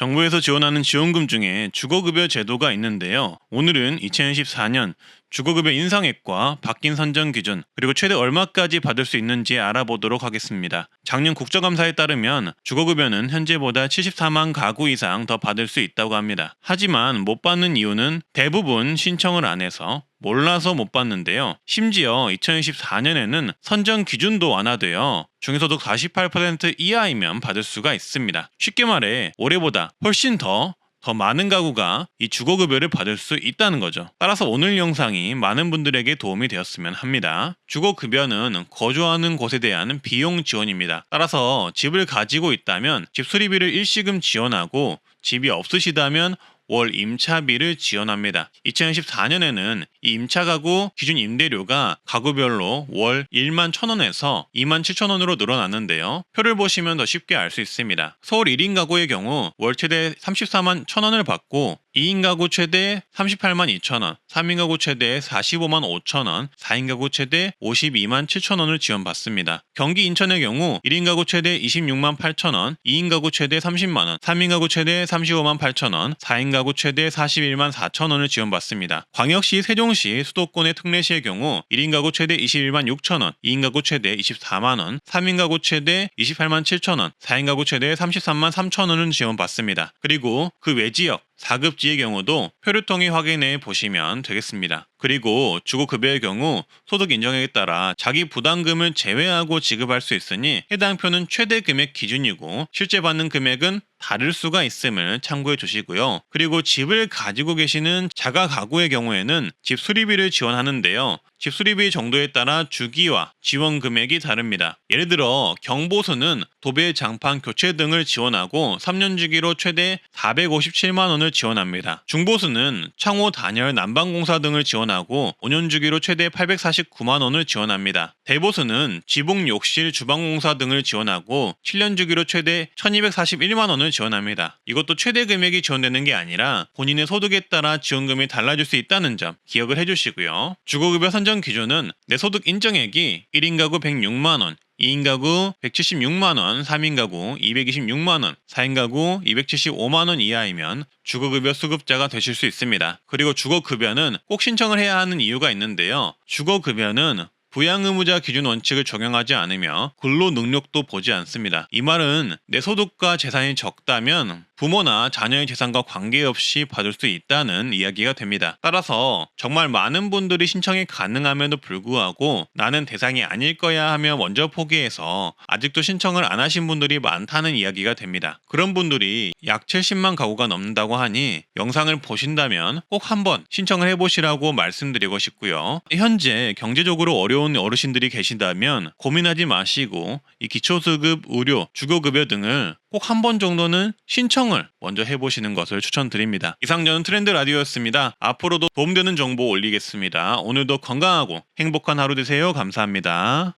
정부에서 지원하는 지원금 중에 주거급여 제도가 있는데요. 오늘은 2014년 주거급여 인상액과 바뀐 선정 기준, 그리고 최대 얼마까지 받을 수 있는지 알아보도록 하겠습니다. 작년 국정감사에 따르면 주거급여는 현재보다 74만 가구 이상 더 받을 수 있다고 합니다. 하지만 못 받는 이유는 대부분 신청을 안 해서, 몰라서 못 받는데요. 심지어 2024년에는 선정 기준도 완화되어 중위소득 48% 이하이면 받을 수가 있습니다. 쉽게 말해 올해보다 훨씬 더 많은 가구가 이 주거급여를 받을 수 있다는 거죠. 따라서 오늘 영상이 많은 분들에게 도움이 되었으면 합니다. 주거급여는 거주하는 곳에 대한 비용 지원입니다. 따라서 집을 가지고 있다면 집 수리비를 일시금 지원하고, 집이 없으시다면 월 임차비를 지원합니다. 2014년에는 이 임차가구 기준 임대료가 가구별로 월 1만 1,000원에서 2만 7,000원으로 늘어났는데요. 표를 보시면 더 쉽게 알 수 있습니다. 서울 1인 가구의 경우 월 최대 34만 1,000원을 받고, 2인 가구 최대 38만 2천원, 3인 가구 최대 45만 5천원, 4인 가구 최대 52만 7천원을 지원받습니다. 경기 인천의 경우 1인 가구 최대 26만 8천원, 2인 가구 최대 30만원, 3인 가구 최대 35만 8천원, 4인 가구 최대 41만 4천원을 지원받습니다. 광역시 세종시 수도권의 특례시의 경우 1인 가구 최대 21만 6천원, 2인 가구 최대 24만원, 3인 가구 최대 28만 7천원, 4인 가구 최대 33만 3천원을 지원받습니다. 그리고 그 외지역 4급지의 경우도 표를 통해 확인해 보시면 되겠습니다. 그리고 주거급여의 경우 소득 인정액에 따라 자기 부담금을 제외하고 지급할 수 있으니 해당 표는 최대 금액 기준이고 실제 받는 금액은 다를 수가 있음을 참고해 주시고요. 그리고 집을 가지고 계시는 자가 가구의 경우에는 집 수리비를 지원하는데요. 집 수리비 정도에 따라 주기와 지원 금액이 다릅니다. 예를 들어 경보수는 도배, 장판, 교체 등을 지원하고 3년 주기로 최대 457만 원을 지원합니다. 중보수는 창호, 단열, 난방공사 등을 지원하고 5년 주기로 최대 849만 원을 지원합니다. 대보수는 지붕, 욕실, 주방공사 등을 지원하고 7년 주기로 최대 1241만 원을 지원합니다. 이것도 최대 금액이 지원되는 게 아니라 본인의 소득에 따라 지원금이 달라질 수 있다는 점 기억을 해주시고요. 주거급여 선정 기준은 내 소득 인정액이 1인 가구 106만원, 2인 가구 176만원, 3인 가구 226만원, 4인 가구 275만원 이하이면 주거급여 수급자가 되실 수 있습니다. 그리고 주거급여는 꼭 신청을 해야 하는 이유가 있는데요. 주거급여는 부양 의무자 기준 원칙을 적용하지 않으며 근로 능력도 보지 않습니다. 이 말은 내 소득과 재산이 적다면 부모나 자녀의 재산과 관계없이 받을 수 있다는 이야기가 됩니다. 따라서 정말 많은 분들이 신청이 가능함에도 불구하고 나는 대상이 아닐 거야 하며 먼저 포기해서 아직도 신청을 안 하신 분들이 많다는 이야기가 됩니다. 그런 분들이 약 70만 가구가 넘는다고 하니 영상을 보신다면 꼭 한번 신청을 해보시라고 말씀드리고 싶고요. 현재 경제적으로 어려운 어르신들이 계신다면 고민하지 마시고 이 기초수급, 의료, 주거급여 등을 꼭 한 번 정도는 신청을 먼저 해보시는 것을 추천드립니다. 이상 저는 트렌드 라디오였습니다. 앞으로도 도움되는 정보 올리겠습니다. 오늘도 건강하고 행복한 하루 되세요. 감사합니다.